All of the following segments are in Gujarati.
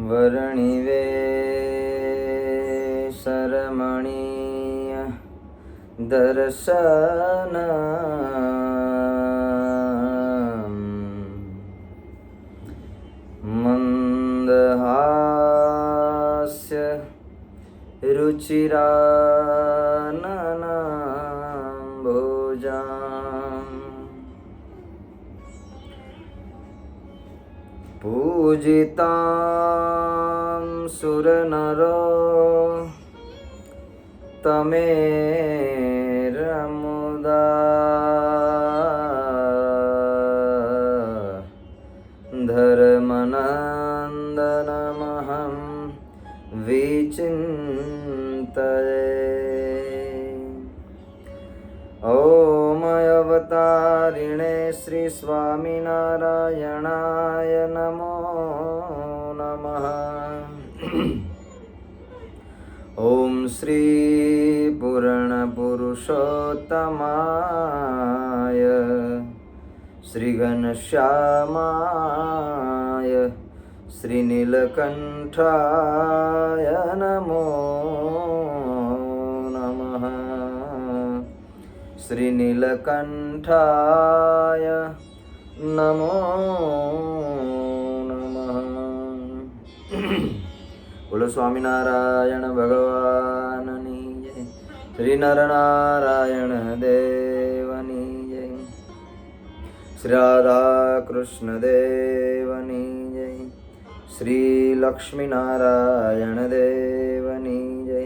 વર્ણિવે સરમણીય દર્શન મંદહાસ્ય રુચિરાનનાંભોજાં પૂજિતાં સુરનરો તમેરમુદા ધર્મનંદનમહં વિચિંતયે. ઓમ અવતારિણે શ્રી સ્વામિનારાયણાય નમો નમઃ. ઓમ શ્રી પૂર્ણ પુરુષોત્તમાય શ્રી ઘનશ્યામાય શ્રી નીલકંઠાય નમો નમઃ. શ્રી નીલકંઠાય નમો નમઃ. બોલો સ્વામિનારાયણ ભગવાનની જય. શ્રી નરનારાયણ દેવની જય. શ્રી રાધા કૃષ્ણ દેવની જય. શ્રી લક્ષ્મીનારાયણ દેવની જય.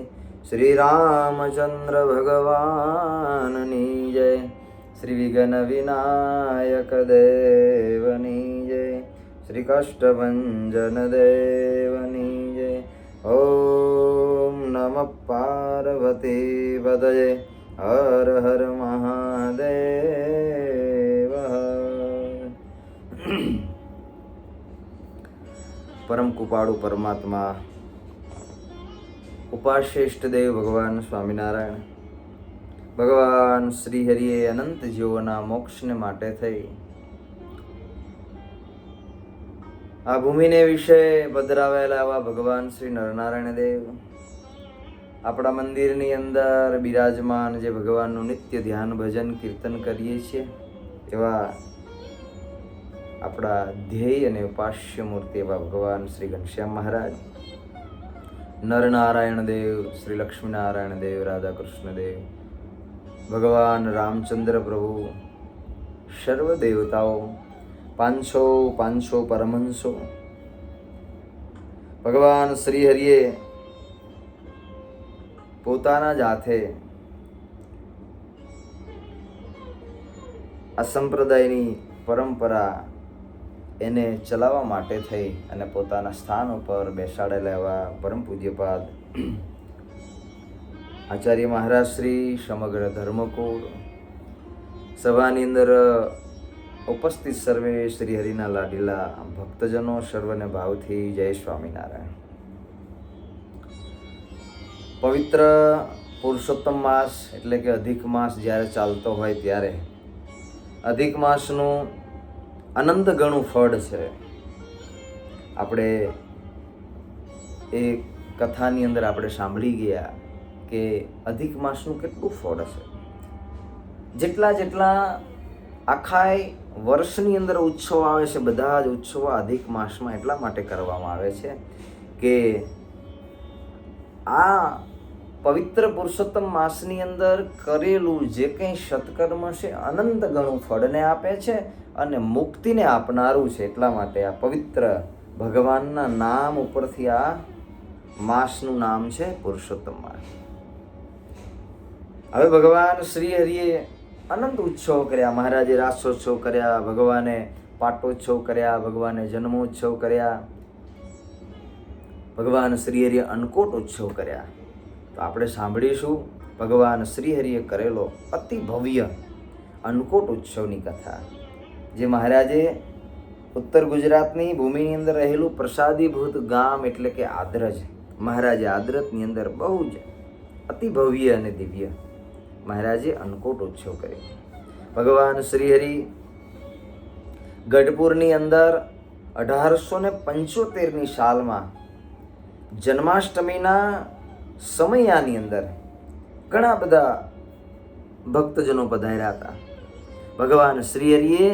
શ્રી રામચંદ્ર ભગવાનની જય. શ્રી વિઘ્ન વિનાયક દેવની જય. શ્રી કષ્ટભંજન દેવની જય. ઓમ નમઃ પાર્વતી પતયે. હર હર મહાદેવ. પરમ કૃપાળુ પરમાત્મા ઉપાશ્રેષ્ઠ દેવ ભગવાન સ્વામિનારાયણ ભગવાન શ્રી હરિએ અનંત જીવોના મોક્ષને માટે થઈ આ ભૂમિને વિશે પધરાવેલા એવા ભગવાન શ્રી નરનારાયણ દેવ આપણા મંદિરની અંદર બિરાજમાન જે ભગવાનનું નિત્ય ધ્યાન ભજન કીર્તન કરીએ છીએ એવા આપણા ધ્યેય અને ઉપાસ્ય મૂર્તિ એવા ભગવાન શ્રી ઘનશ્યામ મહારાજ, નરનારાયણ દેવ, શ્રી લક્ષ્મીનારાયણ દેવ, રાધા કૃષ્ણ દેવ, ભગવાન રામચંદ્ર પ્રભુ, સર્વ દેવતાઓ, પાંચસો પરમહંસો, ભગવાન શ્રી હરિએ પોતાના જ હાથે આ સંપ્રદાયની પરંપરા એને ચલાવવા માટે થઈ અને પોતાના સ્થાન ઉપર બેસાડેલા એવા પરમ પૂજ્યપાદ આચાર્ય મહારાજ શ્રી સમગ્ર ધર્મકુળ સભાની અંદર ઉપસ્થિત સર્વે શ્રી હરિના લાડીલા ભક્તજનો સર્વને ભાવથી જય સ્વામિનારાયણ. પવિત્ર પુરુષોત્તમ માસ એટલે કે અધિક માસ જ્યારે ચાલતો હોય ત્યારે અધિક માસનું અનંત ગણું ફળ છે. આપણે એ કથાની અંદર આપણે સાંભળી ગયા કે અધિક માસનું કેટલું ફળ છે. જેટલા આખા વર્ષની અંદર ઉત્સવ આવે છે, બધા જ ઉત્સવો અધિક માસમાં એટલા માટે કરવામાં આવે છે કે આ પવિત્ર પુરુષોત્તમ માસની અંદર કરેલું જે કંઈ સત્કર્મ છે અનંત ગણું ફળને આપે છે અને મુક્તિને આપનારું છે. એટલા માટે આ પવિત્ર ભગવાનના નામ ઉપરથી આ માસનું નામ છે પુરુષોત્તમ માસ. હવે ભગવાન શ્રી હરિએ અનંત ઉત્સવ કર્યા. મહારાજે રાસોત્સવ કર્યા, ભગવાને પાટોત્સવ કર્યા, ભગવાને જન્મોત્સવ કર્યા, ભગવાન શ્રી હરિએ અન્નકોટ ઉત્સવ કર્યા. તો આપણે સાંભળીશું ભગવાન શ્રી હરિએ કરેલો અતિ ભવ્ય અન્નકોટ ઉત્સવની કથા, જે મહારાજે ઉત્તર ગુજરાતની ભૂમિની અંદર રહેલું પ્રસાદીભૂત ગામ એટલે કે આદરજ, મહારાજે આદરજની અંદર બહુ જ અતિ ભવ્ય અને દિવ્ય મહારાજે અન્નકોટ ઉત્સવ કર્યો. ભગવાન શ્રી હરિ ગઢપુરની અંદર 1875ની સાલમાં જન્માષ્ટમીના સમયાની અંદર ઘણા બધા ભક્તજનો પધાર્યા હતા. ભગવાન શ્રીહરિએ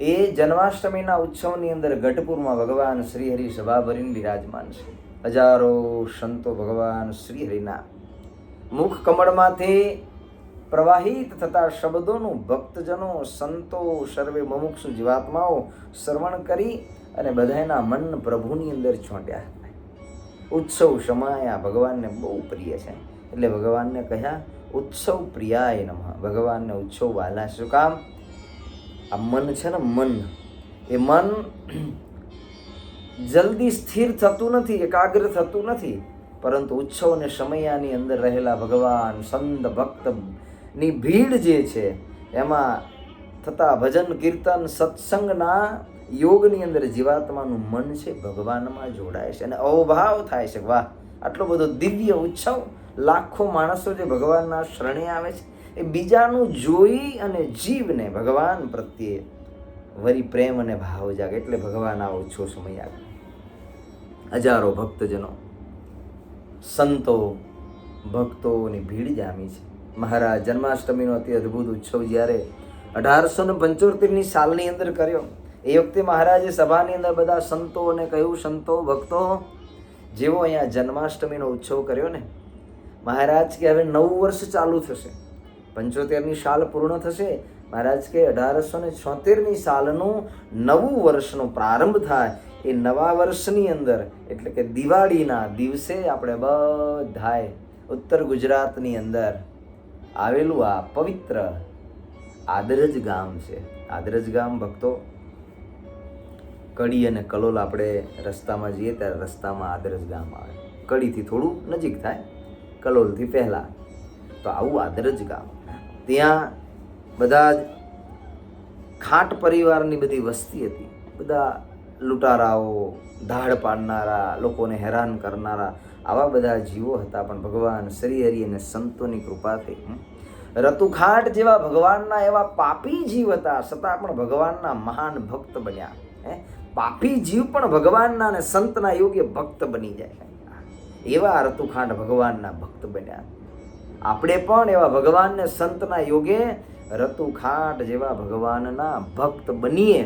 એ જન્માષ્ટમીના ઉત્સવની અંદર ગઢપુરમાં ભગવાન શ્રીહરિ સભા ભરીને બિરાજમાન છે. હજારો સંતો ભગવાન શ્રીહરિના મુખ કમળમાંથી પ્રવાહિત થતા શબ્દોનું ભક્તજનો, સંતો, સર્વે મુમુક્ષુ જીવાત્માઓ શ્રવણ કરી અને બધાના મન પ્રભુની અંદર ચોંટ્યા. ઉત્સવ સમયા ભગવાનને બહુ પ્રિય છે એટલે ભગવાનને કહ્યા ઉત્સવ પ્રિયાય નમઃ. ભગવાનને ઉત્સવ વાલા. શું કામ? આ મન છે ને, મન, એ મન જલ્દી સ્થિર થતું નથી, એકાગ્ર થતું નથી, પરંતુ ઉત્સવ અને સમયાની અંદર રહેલા ભગવાન સંત ભક્તની ભીડ જે છે એમાં થતા ભજન કીર્તન સત્સંગના યોગની અંદર જીવાત્માનું મન છે ભગવાનમાં જોડાય છે અને અવભાવ થાય છે. વાહ, આટલો બધો દિવ્ય ઉત્સવ! લાખો માણસો જે ભગવાનના શરણે આવે છે એ બીજાનું જોઈ અને જીવને ભગવાન પ્રત્યે વરી પ્રેમ અને ભાવ જાગે એટલે ભગવાન આ ઓછો સમય આવે. હજારો ભક્તજનો, સંતો, ભક્તોની ભીડ જામી છે. મહારાજ જન્માષ્ટમીનો અતિ અદ્ભુત ઉત્સવ જ્યારે 1875ની સાલની અંદર કર્યો એ વખતે મહારાજે સભાની અંદર બધા સંતોને કહ્યું, સંતો, ભક્તો, જેવો અહીંયા જન્માષ્ટમીનો ઉત્સવ કર્યો ને, મહારાજ કે હવે 9 વર્ષ ચાલુ થશે. 75ની સાલ પૂર્ણ થશે. મહારાજ કે 1876ની સાલનું નવું વર્ષનો પ્રારંભ થાય. એ નવા વર્ષની અંદર એટલે કે દિવાળીના દિવસે આપણે બધાએ ઉત્તર ગુજરાતની અંદર આવેલું આ પવિત્ર આદરજ ગામ છે. આદરજ ગામ ભક્તો, કડી અને કલોલ આપણે રસ્તામાં જઈએ ત્યારે રસ્તામાં આદરજ ગામ આવે. કડીથી થોડું નજીક થાય, કલોલથી પહેલાં. તો આવું આદરજ ગામ. ત્યાં બધા જ ખાટ પરિવારની બધી વસ્તી હતી. બધા લૂંટારાઓ, ધાડ પાડનારા, લોકોને હેરાન કરનારા આવા બધા જીવો હતા. પણ ભગવાન શ્રીહરિ અને સંતોની કૃપા થઈ. રતુખાટ જેવા ભગવાનના એવા પાપી જીવ હતા છતાં પણ ભગવાનના મહાન ભક્ત બન્યા. પાપી જીવ પણ ભગવાનના અને સંતના યોગ્ય ભક્ત બની જાય. એવા રતુખાટ ભગવાનના ભક્ત બન્યા. આપણે પણ એવા ભગવાનને સંતના યોગે રતુખાટ જેવા ભગવાનના ભક્ત બનીએ,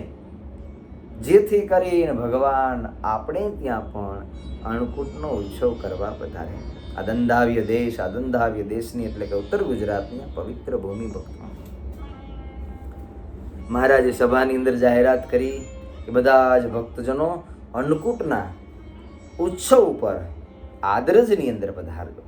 જેથી કરીને ભગવાન આપણે ત્યાં પણ અન્નકૂટનો ઉત્સવ કરવા પધારે. આ દંધાવ્ય દેશ, આ દંધાવ્ય દેશની એટલે કે ઉત્તર ગુજરાતની પવિત્ર ભૂમિ ભક્ત. મહારાજે સભાની અંદર જાહેરાત કરી કે બધા જ ભક્તજનો અન્નકૂટના ઉત્સવ ઉપર આદરજની અંદર પધારજો.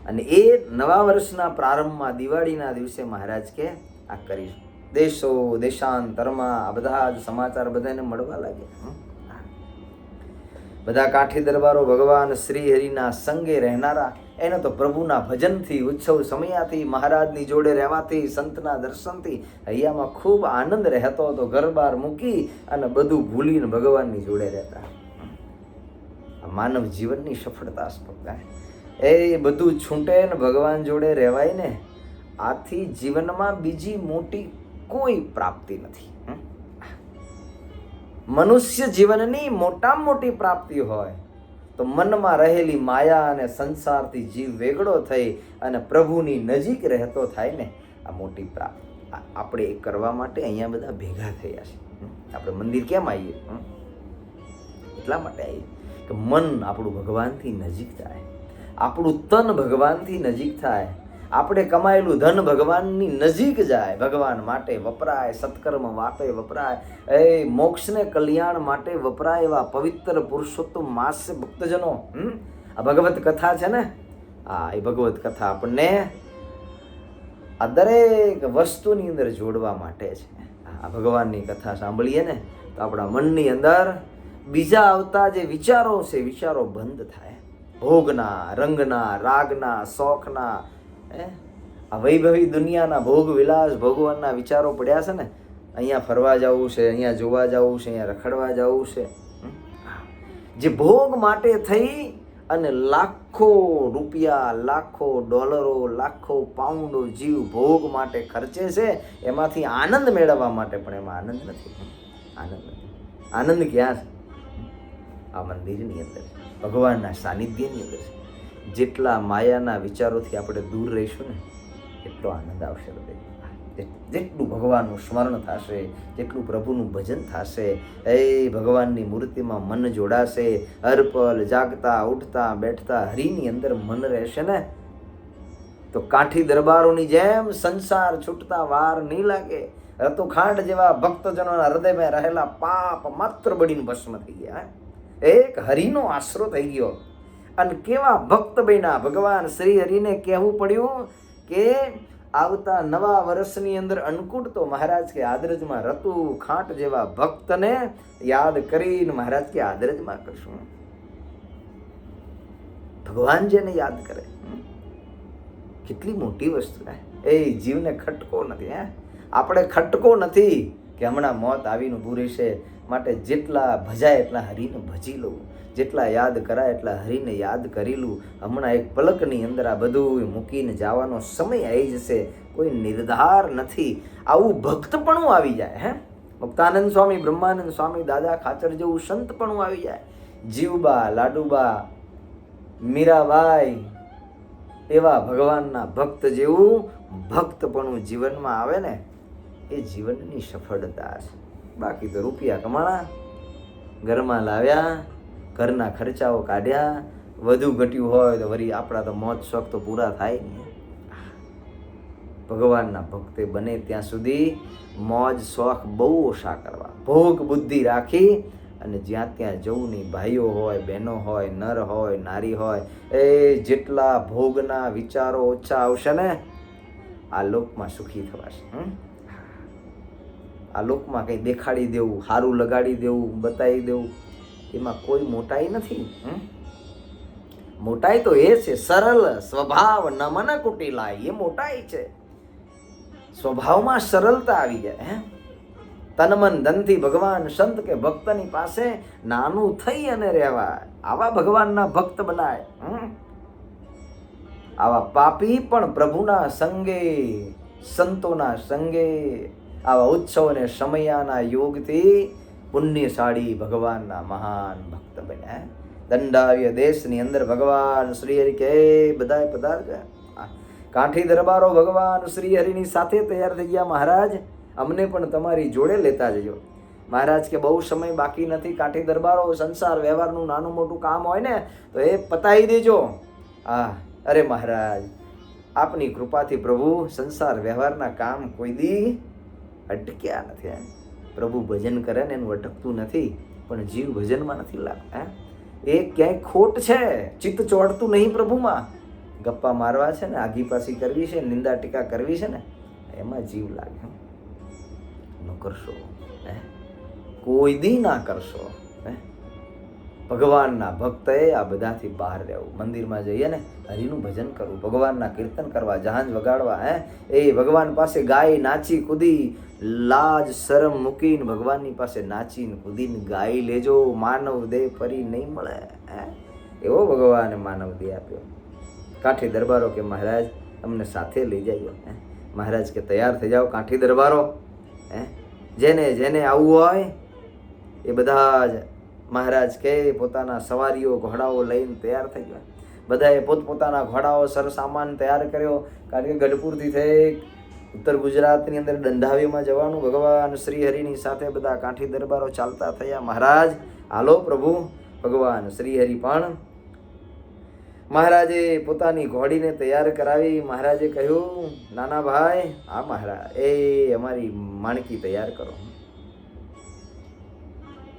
અને એ નવા વર્ષના પ્રારંભમાં દિવાળીના દિવસે મહારાજ કે આ કરીશું. દેશો દેશાંતરમાં આ બધા જ સમાચાર બધાને મળવા લાગ્યા. બધા કાઠી દરબારો ભગવાન શ્રી હરિના સંગે રહેનારા એને તો પ્રભુના ભજનથી, ઉત્સવ સમયાથી, મહારાજની જોડે રહેવાથી, સંતના દર્શનથી અહીંયામાં ખૂબ આનંદ રહેતો હતો. ઘર બાર મૂકી અને બધું ભૂલીને ભગવાનની જોડે રહેતા. માનવ જીવનની સફળતા સ્પર્ધા એ બધું છૂટે ને ભગવાન જોડે રહેવાય ને, આથી જીવનમાં બીજી મોટી કોઈ પ્રાપ્તિ નથી. મનુષ્ય જીવનની મોટામાં મોટી પ્રાપ્તિ હોય તો મનમાં રહેલી માયા અને સંસારથી જીવ વેગળો થઈ અને પ્રભુની નજીક રહેતો થાય ને, આ મોટી પ્રાપ્તિ. આપણે એ કરવા માટે અહીંયા બધા ભેગા થયા છે. આપણે મંદિર કેમ આવીએ? એટલા માટે આવીએ કે મન આપણું ભગવાનથી નજીક થાય, આપણું તન ભગવાનથી નજીક થાય, આપણે કમાયેલું ધન ભગવાનની નજીક જાય, ભગવાન માટે વપરાય, સત્કર્મ માટે વપરાય, એ મોક્ષને કલ્યાણ માટે વપરાય એવા પવિત્ર પુરુષોત્તમ માસ છે ભક્તજનો. આ ભગવત કથા છે ને, એ ભગવત કથા આપણને આ દરેક વસ્તુની અંદર જોડવા માટે છે. આ ભગવાનની કથા સાંભળીએ ને તો આપણા મનની અંદર બીજા આવતા જે વિચારો છે, વિચારો બંધ થાય. ભોગના, રંગના, રાગના, શોખના, આ વૈભવી દુનિયાના ભોગ વિલાસ ભગવાનના વિચારો પડ્યા છે ને, અહીંયા ફરવા જવું છે, અહીંયા જોવા જવું છે, અહીંયા રખડવા જવું છે, જે ભોગ માટે થઈ અને લાખો રૂપિયા, લાખો ડોલરો, લાખો પાઉન્ડો જીવ ભોગ માટે ખર્ચે છે, એમાંથી આનંદ મેળવવા માટે પણ એમાં આનંદ નથી. આનંદ ક્યાં છે? આ મંદિરની અંદર, ભગવાનના સાનિધ્યની અંદર છે. જેટલા માયાના વિચારોથી આપણે દૂર રહીશું ને એટલો આનંદ આવશે હૃદય. જેટલું ભગવાનનું સ્મરણ થશે, જેટલું પ્રભુનું ભજન થશે, એ ભગવાનની મૂર્તિમાં મન જોડાશે, હરપલ જાગતા ઉઠતા બેઠતા હરિની અંદર મન રહેશે ને તો કાઠી દરબારોની જેમ સંસાર છૂટતા વાર નહીં લાગે. રતુખાંડ જેવા ભક્તજનોના હૃદયમાં રહેલા પાપ માત્ર બળીને ભસ્મ થઈ ગયા. એક હરિનો આશરો થઈ ગયો. અને કેવા ભક્ત બન્યા. ભગવાન શ્રી હરિને કહેવું પડ્યું કે આવતા નવા વર્ષની અંદર અન્નકૂટ તો મહારાજ કે આદરજમાં રતુખાંડ જેવા ભક્તને યાદ કરીને મહારાજ કે આદરજમાં કરશું. ભગવાન જેને યાદ કરે કેટલી મોટી વસ્તુ. એ જીવને ખટકો નથી. આપણે ખટકો નથી કે હમણાં મોત આવીને ઊભું રહેશે, માટે જેટલા ભજાય એટલા હરિને ભજી લઉં, જેટલા યાદ કરાય એટલા હરિને યાદ કરી લઉં. હમણાં એક પલકની અંદર આ બધું મૂકીને જવાનો સમય આવી જશે. કોઈ નિર્ધાર નથી. આવું ભક્તપણું આવી જાય. મુક્તાનંદ સ્વામી, બ્રહ્માનંદ સ્વામી, દાદા ખાચર જેવું સંતપણું આવી જાય. જીવબા, લાડુબા, મીરાબાઈ એવા ભગવાનના ભક્ત જેવું ભક્તપણું જીવનમાં આવે ને એ જીવનની સફળતા છે. બાકી તો રૂપિયા કમાણા, ઘરમાં લાવ્યા, ઘરના ખર્ચાઓ કાઢ્યા, વધુ ઘટ્યું હોય તો વળી આપણા તો મોજ શોખ તો પૂરા થાય નહીં. ભગવાનના ભક્તે બને ત્યાં સુધી મોજ શોખ બહુ ઓછા કરવા, ભોગ બુદ્ધિ રાખી અને જ્યાં ત્યાં જવું નહીં. ભાઈઓ હોય, બહેનો હોય, નર હોય, નારી હોય, એ જેટલા ભોગના વિચારો ઓછા આવશે ને આ લોકમાં સુખી થવાશે. આ લોકમાં કંઈ દેખાડી દેવું, સારું લગાડી દેવું, બતાવી દેવું, એમાં કોઈ મોટાઈ નથી. મોટાઈ તો એ છે સરળ સ્વભાવ નમન કુટિલાય. એ મોટાઈ છે. સ્વભાવમાં સરળતા આવી જાય. તન મન ધનથી ભગવાન સંત કે ભક્તની પાસે નાનું થઈ અને રહેવાય. આવા ભગવાનના ભક્ત બનાય. આવા પાપી પણ પ્રભુના સંગે, સંતોના સંગે, આવા ઉત્સવ અને સમયાના યોગથી પુણ્યશાળી ભગવાનના મહાન ભક્ત બન્યા. દંડાવ્ય દેશની અંદર ભગવાન શ્રી હરિ કે બધાય પધારજો. કાઠી દરબારો ભગવાન શ્રી હરિની સાથે તૈયાર થઈ ગયા. મહારાજ અમને પણ તમારી જોડે લેતા જજો. મહારાજ કે બહુ સમય બાકી નથી. કાઠી દરબારો સંસાર વ્યવહારનું નાનું મોટું કામ હોય ને તો એ પતાવી દેજો. અરે મહારાજ આપની કૃપાથી પ્રભુ સંસાર વ્યવહારના કામ કોઈ દી અટક્યા નથી. પ્રભુ ભજન કરે ને એનું અટકતું નથી, પણ જીવ ભજનમાં નથી લાગતા. એ ક્યાંય ખોટ છે. ચિત્ત ચોડતું નહીં પ્રભુમાં. ગપ્પા મારવા છે ને, આગી પાછી કરવી છે, નિંદા ટીકા કરવી છે ને, એમાં જીવ લાગે. ન કરશો, કોઈ દી ના કરશો. ભગવાનના ભક્તએ આ બધાથી બહાર રહેવું. મંદિરમાં જઈએ ને હરિનું ભજન કરવું, ભગવાનના કીર્તન કરવા, જહાજ વગાડવા. એ ભગવાન પાસે ગાય નાચી કૂદી, લાજ શરમ મૂકીને ભગવાનની પાસે નાચીને કૂદીને ગાઈ લેજો. માનવ દેહ ફરી નહીં મળે. એવો ભગવાને માનવ દેહ આપ્યો. કાઠી દરબારો કે મહારાજ અમને સાથે લઈ જાય. મહારાજ કે તૈયાર થઈ જાઓ કાઠી દરબારો. જેને જેને આવવું હોય એ બધા જ મહારાજ કે પોતાના સવારીઓ ઘોડાઓ લઈને તૈયાર થઈ ગયા. બધાએ પોતપોતાના ઘોડાઓ સરસામાન તૈયાર કર્યો. કારણ કે ગઢપુરથી થઈ ઉત્તર ગુજરાતની અંદર દંડાવીમાં જવાનું. ભગવાન શ્રી હરિની સાથે બધા કાઠી દરબારો ચાલતા થયા. મહારાજ હાલો પ્રભુ. ભગવાન શ્રી હરિ પણ મહારાજે પોતાની ઘોડીને તૈયાર કરાવી. મહારાજે કહ્યું નાના ભાઈ, હા મહારાજ, એ અમારી માણકી તૈયાર કરો.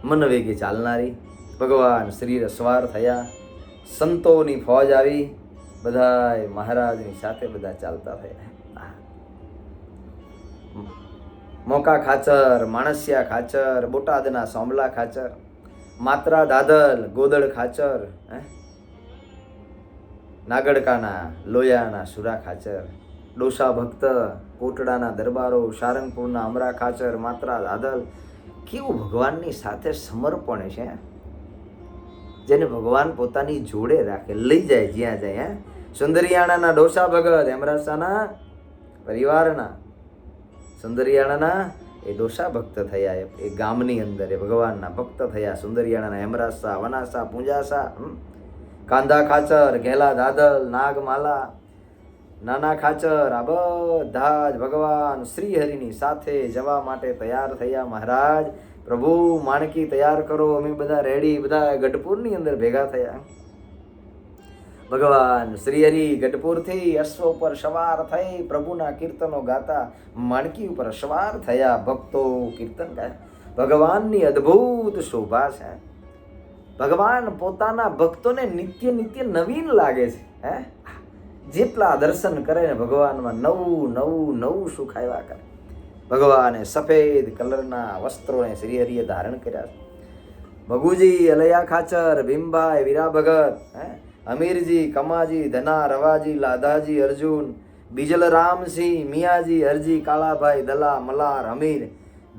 મન વેગે ચાલનારી ભગવાન શ્રી સવાર થયા. સંતોની ફોજ આવી. બધા મહારાજની સાથે બધા ચાલતા થયા. મોકા ખાચર, માણસિયા ખાચર, બોટાદના સોમલા ખાચર, માત્રા દાદલ, ગોદડ ખાચર, નાગડકાના લોયાના સુરા ખાચર, ડોસા ભક્ત, કોટડાના દરબારો, સારંગપુરના અમરા ખાચર, માત્રા દાદલ. કેવું ભગવાનની સાથે સમર્પણ છે. જેને ભગવાન પોતાની જોડે રાખે, લઈ જાય જ્યાં જાય. સુંદરિયાણાના ડોસા ભગત, એમરાસાના પરિવારના સુંદરિયાણાના એ દોષા ભક્ત થયા, એ ગામની અંદર એ ભગવાનના ભક્ત થયા. સુંદરિયાણાના હેમરાસા, વનાસા, પૂંજાસા, કાંધા ખાચર, ઘેલા દાદલ, નાગમાલા, નાના ખાચર, આ બધા જ ભગવાન શ્રી હરિની સાથે જવા માટે તૈયાર થયા. મહારાજ પ્રભુ માણકી તૈયાર કરો, અમે બધા રેડી, બધા ગઢપુરની અંદર ભેગા થયા. ભગવાન શ્રી હરિ ગઢપુરથી અશ્વ ઉપર સવાર થઈ પ્રભુના કીર્તનો ગાતા માણકી ઉપર સવાર થયા. ભક્તો કીર્તન ગાયા. ભગવાનની અદ્ભુત શોભા છે. ભગવાન પોતાના ભક્તોને નિત્ય નિત્ય નવીન લાગે છે. જેટલા દર્શન કરે ને ભગવાનમાં નવું નવું નવું સુખ આવ્યા કરે. ભગવાને સફેદ કલરના વસ્ત્રોને શ્રી હરિએ ધારણ કર્યા છે. ભગુજી, અલૈયા ખાચર, ભીમભાઈ, વીરા ભગત, અમીરજી, કમાજી, ધના, રવાજી, લાધાજી, અર્જુન, બીજલ રામસિંહ, મિયાજી, હરજી, કાળાભાઈ, દલા, મલાર, અમીર,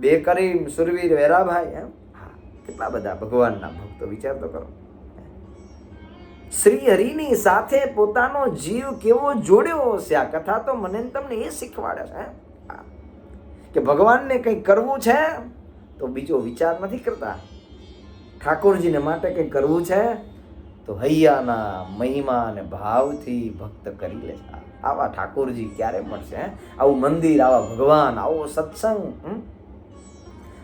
બેકરીમ, સુરવીર, વેરાભાઈ, કેટલા બધા ભગવાનના ભક્તો, વિચાર તો કરો. શ્રી હરિની સાથે પોતાનો જીવ કેવો જોડ્યો હશે. આ કથા તો મને તમને એ શીખવાડે છે કે ભગવાનને કંઈ કરવું છે તો બીજો વિચાર નથી કરતા. ઠાકોરજીને માટે કંઈ કરવું છે તો હૈયાના મહિમા અને ભાવથી ભક્ત કરી લે. આવા ઠાકોરજી ક્યારે મળશે? આવું મંદિર, આવા ભગવાન, આવો સત્સંગ,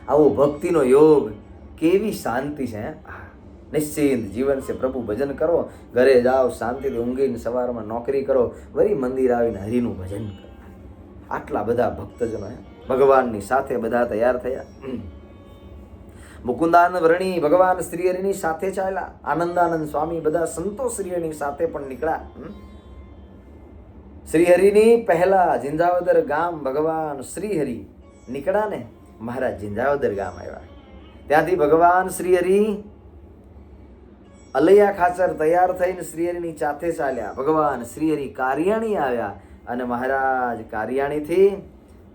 આવો ભક્તિનો યોગ, કેવી શાંતિ છે. નિશ્ચિંત જીવન છે. પ્રભુ ભજન કરો, ઘરે જાઓ, શાંતિથી ઊંઘીને સવારમાં નોકરી કરો, વળી મંદિર આવીને હરિનું ભજન કરો. આટલા બધા ભક્તજનો ભગવાનની સાથે બધા તૈયાર થયા. મુકુંદાનંદ વર્ણી ભગવાન શ્રી હરિની સાથે ચાલ્યા. આનંદાનંદ સ્વામી, બધા સંતો શ્રી હરિની સાથે પણ નીકળ્યા. શ્રી હરિની પહેલા જિંજાવદર ગામ ભગવાન શ્રી હરિ નીકળ્યા ને મહારાજ જિંજાવદર ગામ આવ્યા. ત્યાંથી ભગવાન શ્રી હરિ અલૈયા ખાચર તૈયાર થઈને શ્રી હરિની સાથે ચાલ્યા. ભગવાન શ્રી હરિ કારિયાણી આવ્યા અને મહારાજ કારિયાણીથી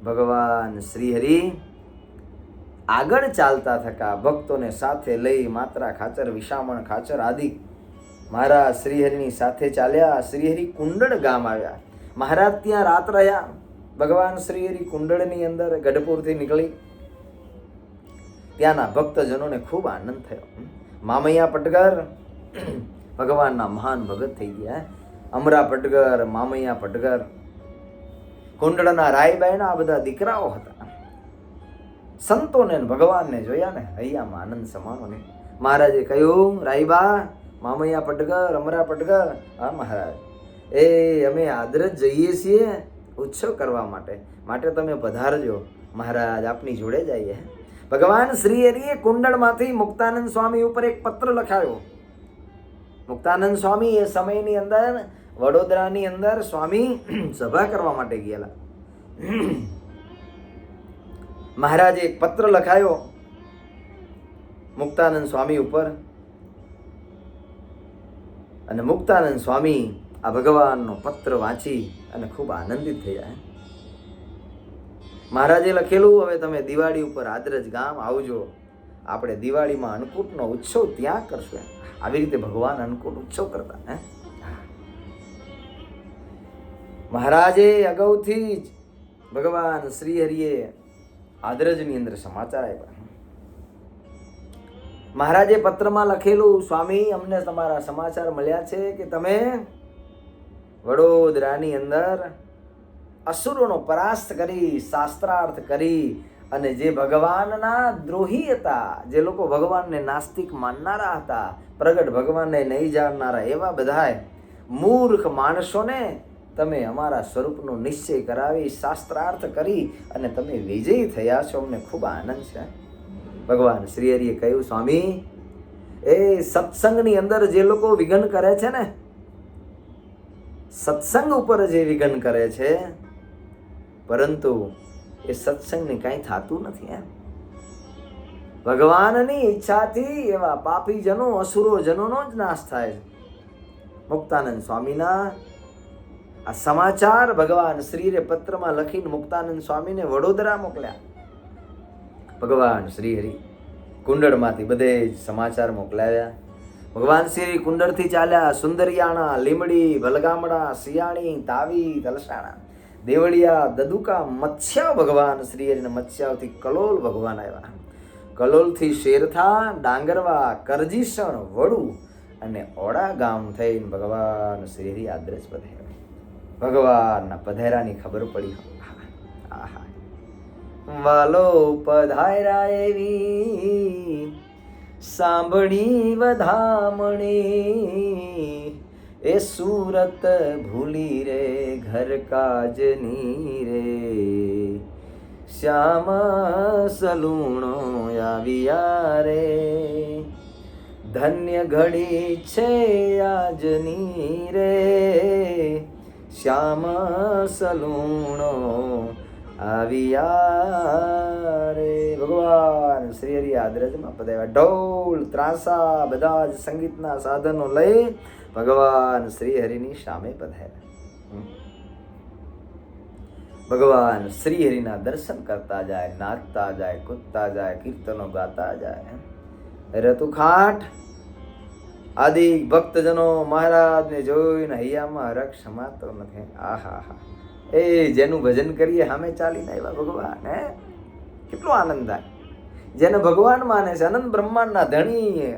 ભગવાન શ્રી હરિ આગળ ચાલતા થકા ભક્તોને સાથે લઈ માત્રા ખાચર, વિશામણ ખાચર આદિ મહારાજ શ્રીહરિની સાથે ચાલ્યા. શ્રીહરિ કુંડળ ગામ આવ્યા. મહારાજ ત્યાં રાત રહ્યા. ભગવાન શ્રીહરિ કુંડળની અંદર ગઢપુરથી નીકળી. ત્યાંના ભક્તજનોને ખૂબ આનંદ થયો. મામૈયા પટગર ભગવાનના મહાન ભગત થઈ ગયા. અમરા પટગર, મામૈયા પટગર, કુંડળના રાયબાઈના આ બધા દીકરાઓ હતા. સંતોને ભગવાનને જોયા ને હૈયામાં આનંદ સમાનો ને. મહારાજે કહ્યું, રાયબા, મામૈયા પટગર, અમરા પટગર, હા મહારાજ, અમે આદરજ જઈએ છીએ ઉત્સવ કરવા માટે તમે પધારજો. મહારાજ આપની જોડે જઈએ. ભગવાન શ્રી હરિએ કુંડળમાંથી મુક્તાનંદ સ્વામી ઉપર એક પત્ર લખાયો. મુક્તાનંદ સ્વામી એ સમયની અંદર વડોદરાની અંદર સ્વામી સભા કરવા માટે ગયેલા. મહારાજે એક પત્ર લખાયો મુક્તાનંદ સ્વામી ઉપર અને મુક્તાનંદ સ્વામી આ ભગવાનનો પત્ર વાંચી અને ખૂબ આનંદિત થયા. મહારાજે લખેલું, હવે તમે દિવાળી ઉપર આદરજ ગામ આવજો, આપણે દિવાળીમાં અન્નકૂટનો ઉત્સવ ત્યાં કરશું. આવી રીતે ભગવાન અન્નકૂટ ઉત્સવ કરતા. મહારાજે અગાઉથી જ ભગવાન શ્રી હરિએ આદરજની અંદર સમાચાર આપ્યા. મહારાજે પત્રમાં લખેલું, સ્વામી, અમને તમારા સમાચાર મળ્યા છે કે તમે વડોદરાની અંદર અસુરોનો પરાસ્ત કરી, શાસ્ત્રાર્થ કરી અને જે ભગવાનના દ્રોહી હતા, જે લોકો ભગવાનને નાસ્તિક માનનારા હતા, પ્રગટ ભગવાનને નહીં જાણનારા, એવા બધા મૂર્ખ માણસોને તમે અમારા સ્વરૂપનો નિશ્ચય કરાવી, શાસ્ત્રાર્થ કરી અને તમે વિજયી થયા છો. અમને ખૂબ આનંદ છે. ભગવાન શ્રી હરિએ કહ્યું, સ્વામી, એ સત્સંગની અંદર જે લોકો વિઘ્ન કરે છે ને, સત્સંગ ઉપર જે વિઘ્ન કરે છે, પરંતુ એ સત્સંગને કાંઈ થતું નથી. ભગવાનની ઈચ્છાથી એવા પાપી જનો, અસુરો જનોનો જ નાશ થાય છે. મુક્તાનંદ સ્વામીના આ સમાચાર ભગવાન શ્રીએ પત્રમાં લખીને મુક્તાનંદ સ્વામીને વડોદરા મોકલ્યા. ભગવાન શ્રી હરિ કુંડળમાંથી બધે જ સમાચાર મોકલાવ્યા. ભગવાન શ્રી કુંડળથી ચાલ્યા સુંદરિયાણા, લીમડી, ભલગામડા, શિયાળી, તાવી, તલસાણા, દેવળિયા, દદુકા, મત્સ્યા ભગવાન શ્રી હરિને મત્સ્યાવથી કલોલ ભગવાન આવ્યા. કલોલથી શેરથા, ડાંગરવા, કરજીસણ, વડુ અને ઓડા ગામ થઈને ભગવાન શ્રી હરિ આદરજ પધાર્યા. ભગવાનના પધાર્યાની ખબર પડી. આહા, વાલો પધાર્યા એવી સાંભળી વધામણી, એ સુરત ભૂલી રે ઘર કાજની રે, શ્યામ સલુણો આવ્યા રે, ધન્ય ઘડી છે આજની રે, શ્યામ સલુણો આવ્યા રે. ભગવાન શ્રી હરિ આદરજમાં પધાર્યા. ઢોલ, ત્રાસા બધા જ સંગીતના સાધનો લઈ ભગવાન શ્રી હરિની સામે પધાર્યા. ભગવાન શ્રી હરિના દર્શન કરતા જાય, નાચતા જાય, કૂદતા જાય, કીર્તનો ગાતા જાય. રતુખાટ આદિ ભક્તજનો મહારાજને જોઈને હૈયામાં હરખ સમાતો નથી. આહા હા, એ જેનું ભજન કરીએ સામે ચાલીને આવ્યા ભગવાન. કેટલો આનંદ થાય. જેને ભગવાન માને છે, અનંત બ્રહ્માંડના ધણી,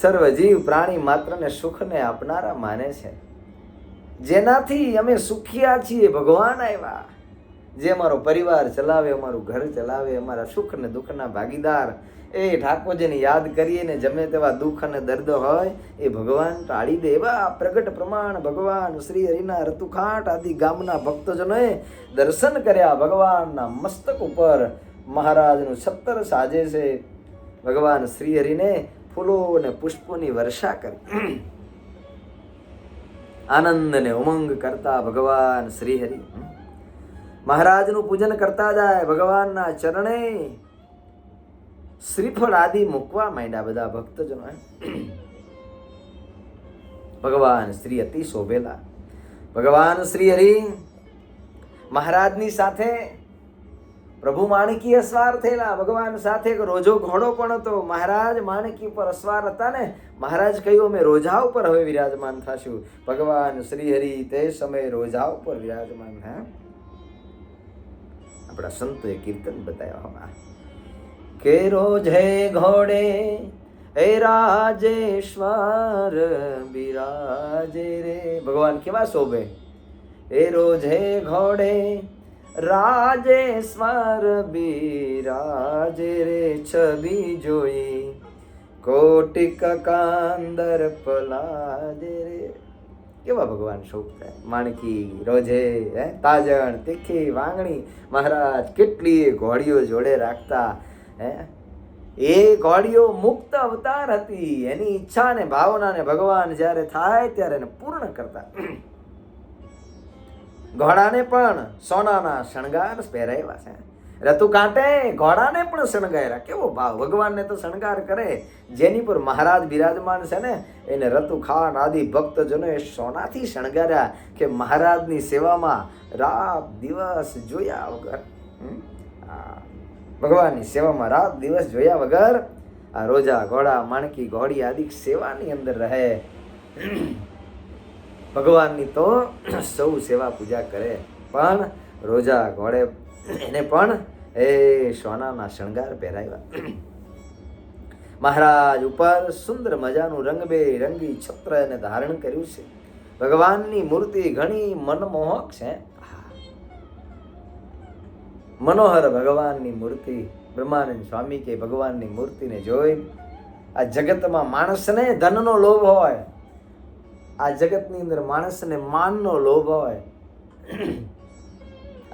સર્વ જીવ પ્રાણી માત્રને સુખને આપનારા માને છે, જેનાથી અમે સુખિયા છીએ ભગવાન આવ્યા. જે અમારો પરિવાર ચલાવે, અમારું ઘર ચલાવે, અમારા સુખ ને દુઃખના ભાગીદાર, એ ઠાકોરજીને યાદ કરીએ ને જમે તેવા દુઃખ અને દર્દ હોય એ ભગવાન ટાળી દે. એવા પ્રગટ પ્રમાણ ભગવાન શ્રી હરિના રતુખાટ આદિ ગામના ભક્તજનોએ દર્શન કર્યા. ભગવાનના મસ્તક ઉપર મહારાજનું છત્તર સાજે છે. ભગવાન શ્રી હરિને ફૂલો અને પુષ્પોની વર્ષા કરી. આનંદ ને ઉમંગ કરતા ભગવાન શ્રી હરિ મહારાજનું પૂજન કરતા જાય. ભગવાનના ચરણે શ્રીફળ આદિ મૂકવા માંડ્યા બધા ભક્તજનો. ભગવાન શ્રી અતિ શોભેલા. ભગવાન શ્રી હરિ મહારાજની સાથે પ્રભુ માણકી અસવાર થયેલા. ભગવાન સાથે એક રોજો ઘોડો પણ હતો. મહારાજ માણકી પર અસવાર હતા ને, મહારાજ કહ્યું અમે રોજા ઉપર હવે વિરાજમાન થશું. ભગવાન શ્રી હરિ તે સમયે રોજા ઉપર વિરાજમાન થયા. આપણા સંતોએ કીર્તન બતાવ્યા કે રોજે ઘોડે એ રાજેશ્વર બિરાજે રે. ભગવાન કેવા શોભે. એ રોજે ઘોડે રાજેશ્વર બિરાજે રે, છબી જોઈ કોટિક કાંદર પલાજે રે. કેવા ભગવાન શોભતા. માણકી, રોજે, તાજણ, તીખી, વાંગણી. મહારાજ કેટલી ઘોડીઓ જોડે રાખતા. એ ઘોડીઓ મુક્ત અવતાર હતી. એની ઈચ્છા ને ભાવના ને ભગવાન જ્યારે થાય ત્યારે એને પૂર્ણ કરતા. ઘોડાને પણ સોનાના શણગાર પહેરાવ્યા છે. રતુ કાંટે ઘોડાને પણ શણગાર્યા. કેવો ભાવ. ભગવાનને તો શણગાર કરે. જેની પર મહારાજ બિરાજમાન છે ને એને રતુ ખાન આદિ ભક્તજનોએ સોનાથી શણગાર્યા કે મહારાજની સેવામાં રાત દિવસ જોયા વગર, ભગવાનની સેવામાં રાત દિવસ જોયા વગર આ રોજા ઘોડા માણકી ઘોડી આદિ સેવાની અંદર રહે. ભગવાનની તો સૌ સેવા પૂજા કરે, પણ રોજા ઘોડે એને પણ એ સોનાના શણગાર પહેરાવ્યા. મહારાજ ઉપર સુંદર મજાનું રંગબેરંગી છત્ર એને ધારણ કર્યું છે. ભગવાનની મૂર્તિ ઘણી મનમોહક છે. મનોહર ભગવાનની મૂર્તિ. બ્રહ્માનંદ સ્વામી કે ભગવાનની મૂર્તિને જોઈ આ જગતમાં માણસને ધનનો લોભ હોય, આ જગતની અંદર માણસને માનનો લોભ હોય,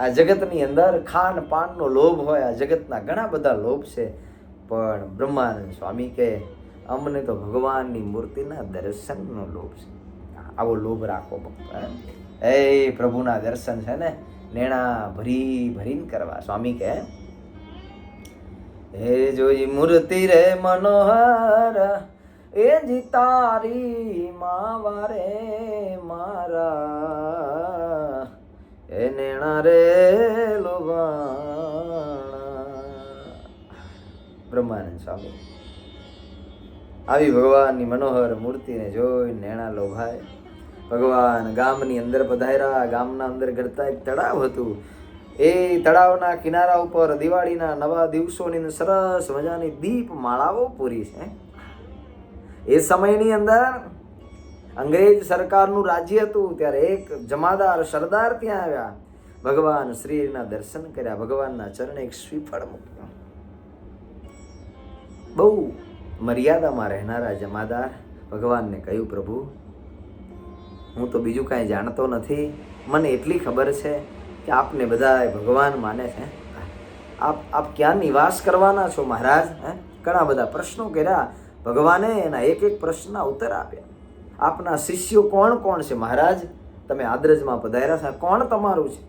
આ જગતની અંદર ખાન પાનનો લોભ હોય, આ જગતના ઘણા બધા લોભ છે. પણ બ્રહ્માનંદ સ્વામી કે અમને તો ભગવાનની મૂર્તિના દર્શનનો લોભ છે. આવો લોભ રાખો ભક્તો. એ પ્રભુના દર્શન છે ને નેણા ભરી ભરીને કરવા. સ્વામી કે હે જોઈ મૂર્તિ રે મનોહર, એ જી તારી માવારે મારા, એ નેણા રે લોભાણા. બ્રહ્માનંદ સ્વામી આવી ભગવાનની મનોહર મૂર્તિને જોઈ નેણા લોભાય. ભગવાન ગામની અંદર પધાર્યા. ગામના અંદર ઘડતા એક તળાવ હતું. એ તળાવના કિનારા ઉપર દિવાળીના નવા દિવસોની સરસ મજાની દીપ માળાઓ પૂરી છે. એ સમયની અંદર અંગ્રેજ સરકારનું રાજ્ય હતું. ત્યારે એક જમાદાર સરદાર ત્યાં આવ્યા. ભગવાન શ્રીના દર્શન કર્યા. ભગવાનના ચરણે એક શ્રીફળ મૂક્યો. બહુ મર્યાદામાં રહેનારા જમાદાર ભગવાનને કહ્યું, પ્રભુ, હું તો બીજું કાંઈ જાણતો નથી. મને એટલી ખબર છે કે આપને બધા ભગવાન માને છે. આપ ક્યાં નિવાસ કરવાના છો મહારાજ? ઘણા બધા પ્રશ્નો કર્યા. ભગવાને એના એક એક પ્રશ્નના ઉત્તર આપ્યા. આપના શિષ્યો કોણ કોણ છે મહારાજ? તમે આદ્રજમાં પધાર્યા છો, કોણ તમારું છે?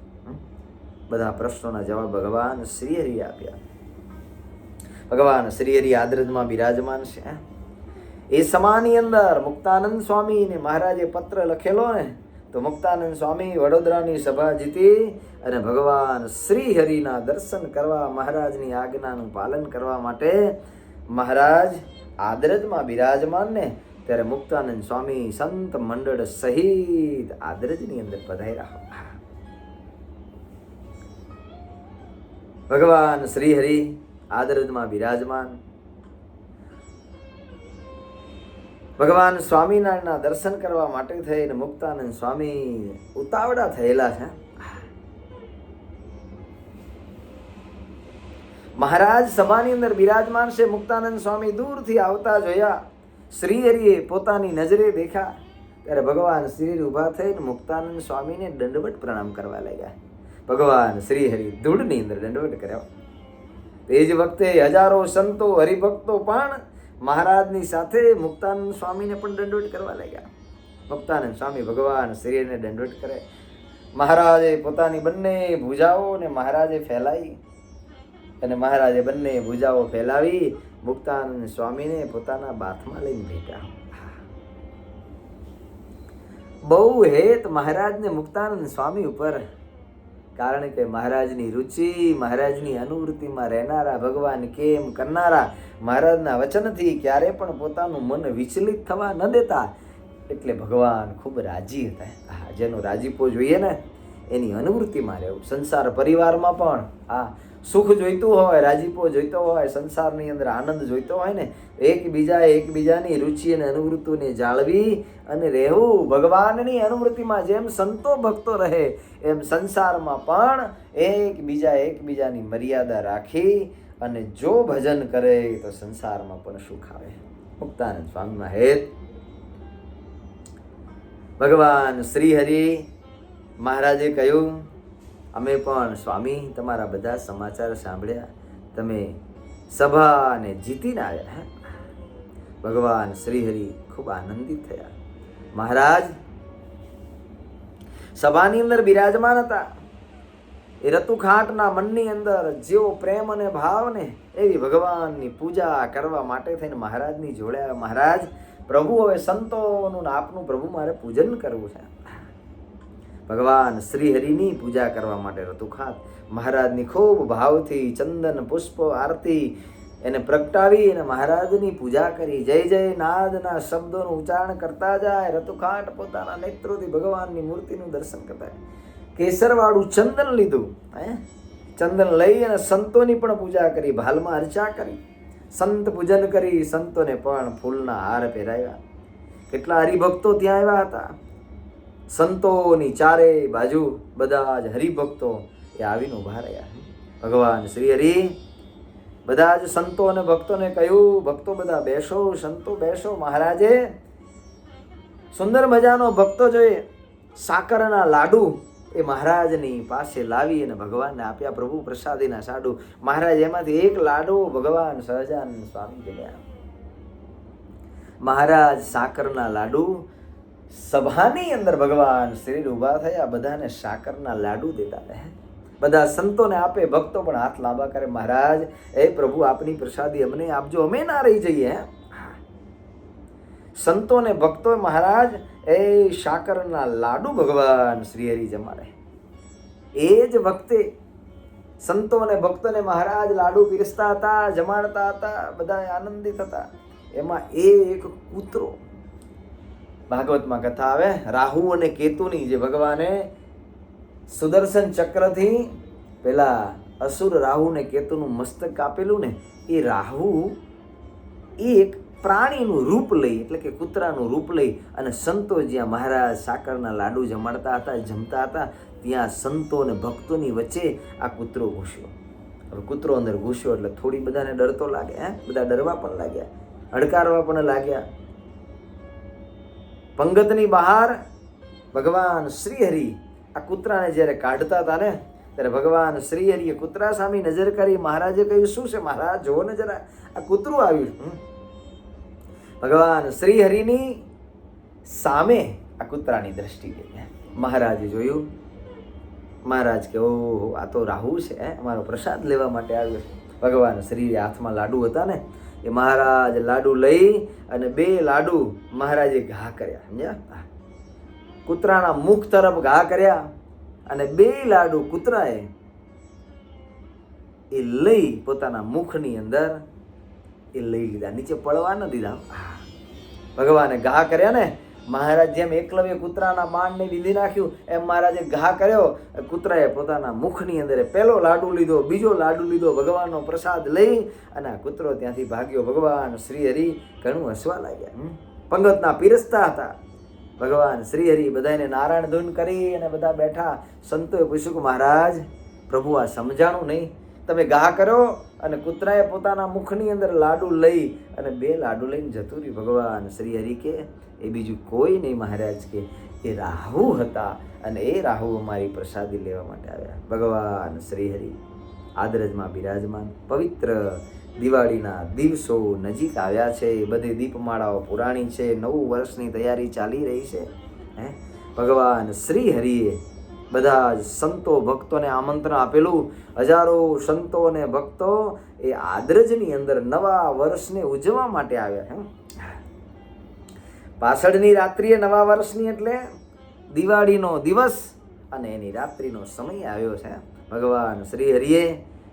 બધા પ્રશ્નોના જવાબ ભગવાન શ્રીહરિએ આપ્યા. ભગવાન શ્રીહરિ આદ્રજમાં બિરાજમાન છે. એ સમાની અંદર મુક્તાનંદ સ્વામીને મહારાજે પત્ર લખેલો ને, તો મુક્તાનંદ સ્વામી વડોદરાની સભા જીતી અને ભગવાન શ્રીહરિના દર્શન કરવા, મહારાજની આજ્ઞાનું પાલન કરવા માટે મહારાજ આદ્રજમાં બિરાજમાન ને, ત્યારે મુક્તાનંદ સ્વામી સંત મંડળ સહિત આદ્રજની અંદર પધાર્યા. ભગવાન શ્રીહરિ આદ્રજમાં બિરાજમાન. ભગવાન સ્વામિનારાયણના દર્શન કરવા માટે થઈને મુક્તાનંદ સ્વામી ઉતાવળા થયેલા છે. મહારાજ સભાની અંદર બિરાજમાન છે. મુક્તાનંદ સ્વામી દૂરથી આવતા જોયા. શ્રીહરિએ પોતાની નજરે દેખા. ત્યારે ભગવાન શ્રીહરિ ઊભા થઈને મુક્તાનંદ સ્વામીને દંડવત પ્રણામ કરવા લાગ્યા. ભગવાન શ્રીહરિ ધૂળની અંદર દંડવત કર્યા. તે જ વખતે હજારો સંતો હરિભક્તો પણ મહારાજની સાથે મુક્તાનંદ સ્વામીને પણ દંડવત કરવા લાગ્યા. મુક્તાનંદ સ્વામી ભગવાન શ્રીને દંડવત કરે. મહારાજે પોતાની બંને ભુજાઓને મહારાજે ફેલાવી અને મહારાજે બંને ભુજાઓ ફેલાવી મુક્તાનંદ સ્વામીને પોતાના બાથમાં લઈને ભેટ્યા. બહુ હેત મહારાજને મુક્તાનંદ સ્વામી ઉપર. કારણ કે મહારાજની રુચિ, મહારાજની અનુવૃત્તિમાં રહેનારા, ભગવાન કેમ કરનારા, મહારાજના વચનથી ક્યારે પણ પોતાનું મન વિચલિત થવા ન દેતા. એટલે ભગવાન ખૂબ રાજી હતા. જેનો રાજીપો જોઈએ ને એની અનુવૃત્તિમાં રહેવું. સંસાર પરિવારમાં પણ સુખ જોઈતું હોય, રાજીપો જોઈતો હોય, સંસારની અંદર આનંદ જોઈતો હોય ને, એકબીજાની રુચિ અને અનુવૃત્તિને જાળવી અને રહેવું. ભગવાનની અનુવૃત્તિમાં જેમ સંતો ભક્તો રહે એમ સંસારમાં પણ એકબીજાની મર્યાદા રાખી અને જો ભજન કરે તો સંસારમાં પણ સુખ આવે. મુક્તાનંદ સ્વામીમાં હેત. ભગવાન શ્રીહરિ મહારાજે કહ્યું, અમે પણ સ્વામી તમારા બધા સમાચાર સાંભળ્યા. તમે સભાને જીતીને આવ્યા. ભગવાન શ્રીહરિ ખૂબ આનંદિત થયા. મહારાજ સભાની અંદર બિરાજમાન હતા. એ રતુખાટના મનની અંદર જેવો પ્રેમ અને ભાવ ને એવી ભગવાનની પૂજા કરવા માટે થઈને મહારાજની જોડ્યા. મહારાજ, પ્રભુ, હવે સંતોનું આપનું પ્રભુ મારે પૂજન કરવું છે. ભગવાન શ્રીહરિની પૂજા કરવા માટે રતુખાત મહારાજની ખૂબ ભાવથી ચંદન પુષ્પ આરતી એને પ્રગટાવી અને મહારાજની પૂજા કરી. જય જય નાદના શબ્દોનું ઉચ્ચારણ કરતા જાય. રતુખાટ પોતાના નેત્રોથી ભગવાનની મૂર્તિનું દર્શન કરતા. કેસરવાળું ચંદન લીધું. ચંદન લઈ અને સંતોની પણ પૂજા કરી, ભાલમાં અર્ચા કરી, સંત પૂજન કરી, સંતોને પણ ફૂલના હાર પહેરાવ્યા. કેટલા હરિભક્તો ત્યાં આવ્યા હતા. સંતોની ચારે બાજુ બધા જ હરિભક્તો એ આવીને ઉભા રહ્યા. ભગવાન શ્રીહરિ બધા જ સંતો અને ભક્તોને કહ્યું, ભક્તો બધા બેસો, સંતો બેસો. મહારાજે સુંદર મજાનો ભક્તો જોઈએ સાકરના લાડુ એ મહારાજની પાસે લાવી અને ભગવાનને આપ્યા. પ્રભુ પ્રસાદીના સાડુ. મહારાજ એમાંથી એક લાડુ ભગવાન સહજાનંદ સ્વામી ગયા. મહારાજ સાકરના લાડુ સભાની અંદર ભગવાન શ્રી ઊભા થયા. બધાને સાકરના લાડુ દેતા રહે. બધા સંતોને આપે. ભક્તો પણ હાથ લાંબા કરે. મહારાજ, એ પ્રભુ આપની પ્રસાદી અમને આપજો, અમે ના રહી જઈએ. સંતોને ભક્તો મહારાજ એ સાકરના લાડુ ભગવાન શ્રીહરિ જમાડે. એ જ વખતે સંતો અને ભક્તોને મહારાજ લાડુ પીરસતા હતા, જમાડતા હતા, બધા આનંદિત હતા. એમાં એક કૂતરો ભાગવતમાં કથા આવે રાહુ અને કેતુની, જે ભગવાને સુદર્શન ચક્રથી પેલા અસુર રાહુ ને કેતુનું મસ્તક કાપેલું ને, એ રાહુ એક પ્રાણીનું રૂપ લઈ, એટલે કે કૂતરાનું રૂપ લઈ અને સંતો જ્યાં મહારાજ સાકરના લાડુ જમાડતા હતા, જમતા હતા, ત્યાં સંતો અને ભક્તોની વચ્ચે આ કૂતરો ઘૂસ્યો. હવે કૂતરો અંદર ઘૂસ્યો એટલે થોડી બધાને ડર તો લાગે, બધા ડરવા પણ લાગ્યા, હડકારવા પણ લાગ્યા. પંગતની બહાર ભગવાન શ્રીહરિ આ કૂતરાને જ્યારે કાઢતા હતા ને, ત્યારે ભગવાન શ્રીહરિએ કૂતરા સામે નજર કરી. મહારાજે કહ્યું, શું છે મહારાજ, જોવો ને જરા, આ કૂતરું આવ્યું. ભગવાન શ્રીહરિની સામે આ કૂતરાની દ્રષ્ટિ ગઈ. મહારાજે જોયું. મહારાજ કે ઓહો, આ તો રાહુ છે, અમારો પ્રસાદ લેવા માટે આવ્યો. ભગવાન શ્રી હાથમાં લાડુ હતા ને, એ મહારાજ લાડુ લઈ અને 2 લાડુ મહારાજે ઘા કર્યા. સમજ્યા? કૂતરાના મુખ તરફ ઘા કર્યા અને 2 લાડુ કૂતરાએ એ લઈ પોતાના મુખની અંદર એ લઈ લીધા, નીચે પડવા ન દીધા. ભગવાને ઘા કર્યા ને, મહારાજ જેમ એકલવ્ય કૂતરાના બાણને લીધી નાખ્યું, એમ મહારાજે ઘા કર્યો. કૂતરાએ પોતાના મુખની અંદર પહેલો લાડુ લીધો, બીજો લાડુ લીધો, ભગવાનનો પ્રસાદ લઈ અને આ કૂતરો ત્યાંથી ભાગ્યો. ભગવાન શ્રીહરિ ઘણું હસવા લાગ્યા. પંગતના પીરસતા હતા. ભગવાન શ્રીહરિ બધાને નારાયણ ધૂન કરી અને બધા બેઠા. સંતોએ પૂછ્યું કે મહારાજ, પ્રભુ આ સમજાણું નહીં, તમે ઘા કરો અને કૂતરાએ પોતાના મુખની અંદર લાડુ લઈ અને 2 લાડુ લઈને જતું રહ્યું. ભગવાન શ્રીહરિ કે એ બીજું કોઈ નહીં મહારાજ, કે એ રાહુ હતા અને એ રાહુ અમારી પ્રસાદી લેવા માટે આવ્યા. ભગવાન શ્રીહરિ આદરજમાં બિરાજમાન. પવિત્ર દિવાળીના દિવસો નજીક આવ્યા છે. બધી દીપમાળાઓ પુરાણી છે. નવું વર્ષની તૈયારી ચાલી રહી છે. ભગવાન શ્રીહરિએ બધા જ સંતો ભક્તોને આમંત્રણ આપેલું. હજારો સંતો અને ભક્તો એ આદરજની અંદર નવા વર્ષને ઉજવવા માટે આવ્યા. પાછળની રાત્રિએ નવા વર્ષની એટલે દિવાળીનો દિવસ અને એની રાત્રિનો સમય આવ્યો છે. ભગવાન શ્રીહરિએ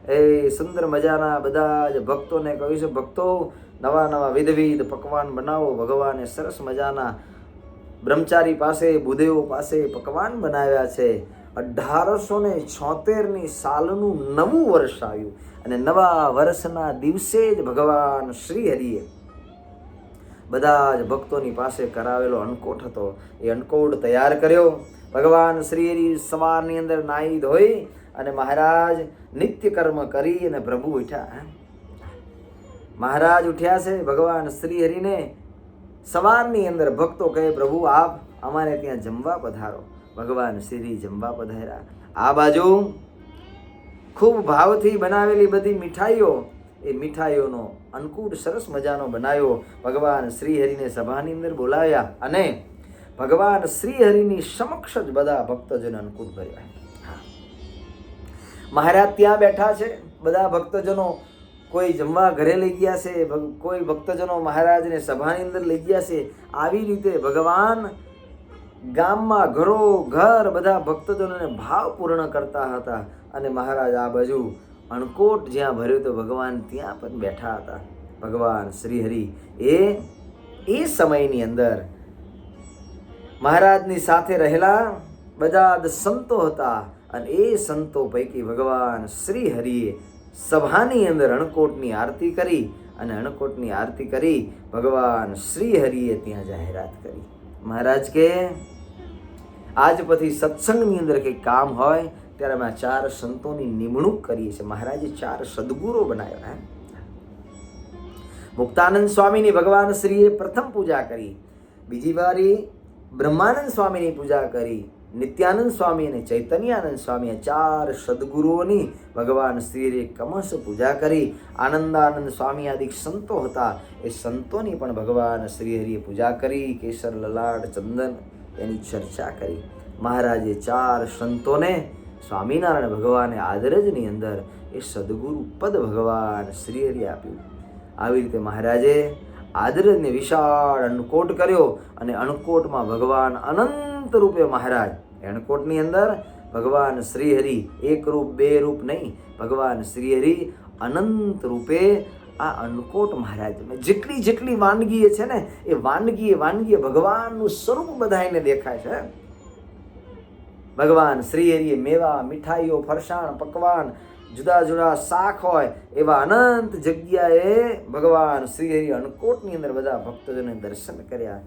એ સુંદર મજાના બધા જ ભક્તોને કહ્યું છે, ભક્તો નવા નવા વિધવિધ પકવાન બનાવો. ભગવાને સરસ મજાના બ્રહ્મચારી પાસે, ભૂદેવો પાસે પકવાન બનાવ્યા છે. 1876ની સાલનું નવું વર્ષ આવ્યું અને નવા વર્ષના દિવસે જ ભગવાન શ્રીહરિએ બધા જ ભક્તોની પાસે કરાવેલો અન્નકોટ હતો, એ અન્નકોટ તૈયાર કર્યો. ભગવાન શ્રીહરિ સવારની અંદર નાહી ધોઈ અને મહારાજ નિત્ય કર્મ કરી અને પ્રભુ ઉઠ્યા. મહારાજ ઉઠ્યા છે. ભગવાન શ્રીહરિને સવારની અંદર ભક્તો કહે, પ્રભુ આપ અમારે ત્યાં જમવા પધારો. ભગવાન શ્રી જમવા પધાર્યા. આ બાજુ ખૂબ ભાવથી બનાવેલી બધી મીઠાઈઓ, એ મીઠાઈઓનો અન્નકૂટ સરસ મજાનો બનાવ્યો. ભગવાન શ્રીહરિને સભાની અંદર બોલાવ્યા અને ભગવાન શ્રીહરિની સમક્ષ જ બધા ભક્તજનો અન્નકૂટ ભર્યા. મહારાજ ત્યાં બેઠા છે. બધા ભક્તજનો કોઈ જમવા ઘરે લઈ ગયા છે, કોઈ ભક્તજનો મહારાજને સભાની અંદર લઈ ગયા છે. આવી રીતે ભગવાન ગામમાં ઘરો ઘર બધા ભક્તજનોને ભાવપૂર્ણ કરતા હતા. અને મહારાજ આ બાજુ અણકોટ જ્યાં ભર્યો તો ભગવાન ત્યાં પણ બેઠા હતા. ભગવાન શ્રીહરિ એ સમયની અંદર મહારાજની સાથે રહેલા બધા જ સંતો હતા અને એ સંતો પૈકી ભગવાન શ્રીહરિએ સભાની અંદર અણકોટની આરતી કરી અને અણકોટની આરતી કરી ભગવાન શ્રીહરિએ ત્યાં જાહેરાત કરી. મહારાજ કે આજ પછી સત્સંગની અંદર કંઈક કામ હોય ત્યારે અમે 4 સંતોની નિમણૂક કરીએ છીએ. મહારાજે 4 સદગુરો બનાવ્યા. મુક્તાનંદ સ્વામીની ભગવાન શ્રીએ પ્રથમ પૂજા કરી, બીજી વારી બ્રહ્માનંદ સ્વામીની પૂજા કરી, નિત્યાનંદ સ્વામી અને ચૈતન્યાનંદ સ્વામી 4 સદગુરુઓની ભગવાન શ્રીએ ક્રમશ પૂજા કરી. આનંદાનંદ સ્વામી આદિ સંતો હતા, એ સંતોની પણ ભગવાન શ્રીહરિએ પૂજા કરી. કેસર, લલાટ, ચંદન એની ચર્ચા કરી. મહારાજે 4 સંતોને સ્વામિનારાયણ ભગવાને આદરજની અંદર એ સદગુરુ પદ ભગવાન શ્રીહરિએ આપ્યું. આવી રીતે મહારાજે આદરજને વિશાળ અન્નકોટ કર્યો અને અન્નકોટમાં ભગવાન અનંત રૂપે મહારાજ, અન્નકોટની અંદર ભગવાન શ્રીહરિ એક રૂપ બે રૂપ નહીં, ભગવાન શ્રીહરિ અનંત રૂપે આ અન્નકોટ મહારાજમાં જેટલી જેટલી વાનગી છે ને એ વાનગીએ ભગવાનનું સ્વરૂપ બધાને દેખાય છે. ભગવાન શ્રી હરિએ મેવા, મીઠાઈઓ, ફરસાણ, પકવાન, જુદા જુદા શાક હોય એવા અનંત જગ્યાએ ભગવાન શ્રી હરિ અન્નકોટની અંદર બધા ભક્તજોને દર્શન કર્યા.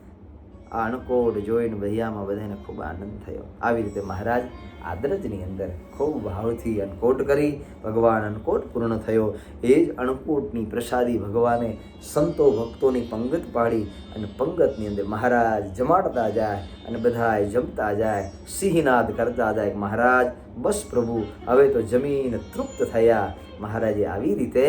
આ અન્નકોટ જોઈને ભૈયામાં બધાને ખૂબ આનંદ થયો. આવી રીતે મહારાજ આદરજની અંદર ખૂબ ભાવથી અન્નકોટ કરી ભગવાન અન્નકોટ પૂર્ણ થયો. એ જ અન્નકોટની પ્રસાદી ભગવાને સંતો ભક્તોની પંગત પાડી અને પંગતની અંદર મહારાજ જમાડતા જાય અને બધા જમતા જાય, સિંહનાદ કરતા જાય. મહારાજ બસ પ્રભુ હવે તો જમીન તૃપ્ત થયા. મહારાજે આવી રીતે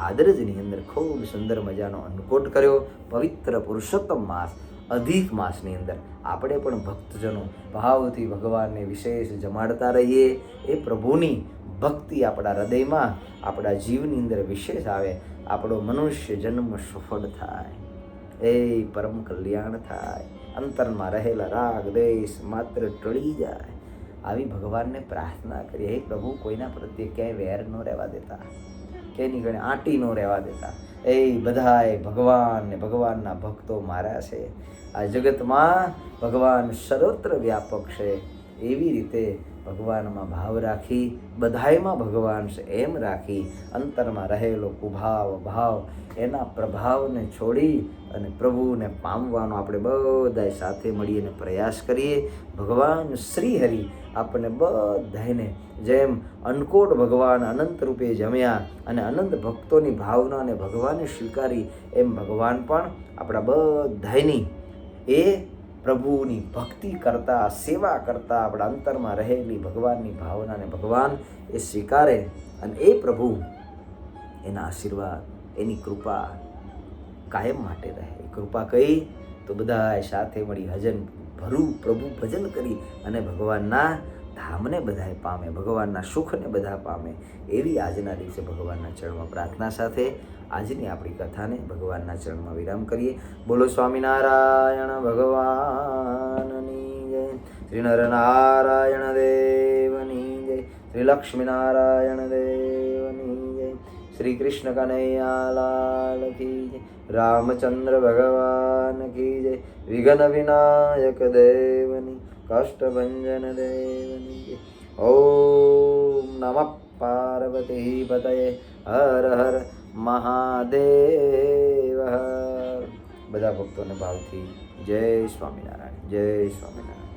આદરજની અંદર ખૂબ સુંદર મજાનો અન્નકોટ કર્યો. પવિત્ર પુરુષોત્તમ માસ અધિક માસની અંદર આપણે પણ ભક્તજનો ભાવથી ભગવાનને વિશેષ જમાડતા રહીએ. એ પ્રભુની ભક્તિ આપણા હૃદયમાં, આપણા જીવની અંદર વિશેષ આવે. આપણો મનુષ્ય જન્મ સફળ થાય, એ પરમ કલ્યાણ થાય, અંતરમાં રહેલા રાગ દેશ માત્ર ટળી જાય. આવી ભગવાનને પ્રાર્થના કરીએ. હે પ્રભુ, કોઈના પ્રત્યે ક્યાંય વેર ન રહેવા દેતા, કેની ગણે આંટી ન રહેવા દેતા. એ બધાએ ભગવાન ને ભગવાનના ભક્તો માર્યા છે. આ જગતમાં ભગવાન સર્વત્ર વ્યાપક છે. એવી રીતે ભગવાનમાં ભાવ રાખી, બધાયમાં ભગવાન છે એમ રાખી, અંતરમાં રહેલો કુભાવ ભાવ એના પ્રભાવને છોડી અને પ્રભુને પામવાનો આપણે બધાય સાથે મળીને પ્રયાસ કરીએ. ભગવાન શ્રી હરિ આપણને બધાને જેમ અન્નકોટ ભગવાન અનંત રૂપે જમ્યા અને અનંત ભક્તોની ભાવનાને ભગવાને સ્વીકારી, એમ ભગવાન પણ આપણા બધાની એ પ્રભુની ભક્તિ કરતા, સેવા કરતા આપણા અંતરમાં રહેલી ભગવાનની ભાવનાને ભગવાન એ સ્વીકારે અને એ પ્રભુ એના આશીર્વાદ, એની કૃપા કાયમ માટે રહે. કૃપા કહી તો બધા સાથે મળી ભરું પ્રભુ ભજન કરી અને ભગવાનના ધામને બધાએ પામે, ભગવાનના સુખને બધા પામે. એવી આજના દિવસે ભગવાનના ચરણમાં પ્રાર્થના સાથે આજની આપણી કથાને ભગવાનના ચરણમાં વિરામ કરીએ. બોલો સ્વામિનારાયણ ભગવાનની જય. શ્રી નરનારાયણ દેવની જય. શ્રી લક્ષ્મીનારાયણ દેવની જય. શ્રી કૃષ્ણ કનૈયાલાલ કી જય. રામચંદ્ર ભગવાન કી જય. વિઘ્ન વિનાયક દેવની, કષ્ટભંજન દેવની જય. ઓમ નમઃ પાર્વતી પતયે હર હર મહાદેવ. બધા ભક્તોને ભાવથી જય સ્વામિનારાયણ, જય સ્વામિનારાયણ.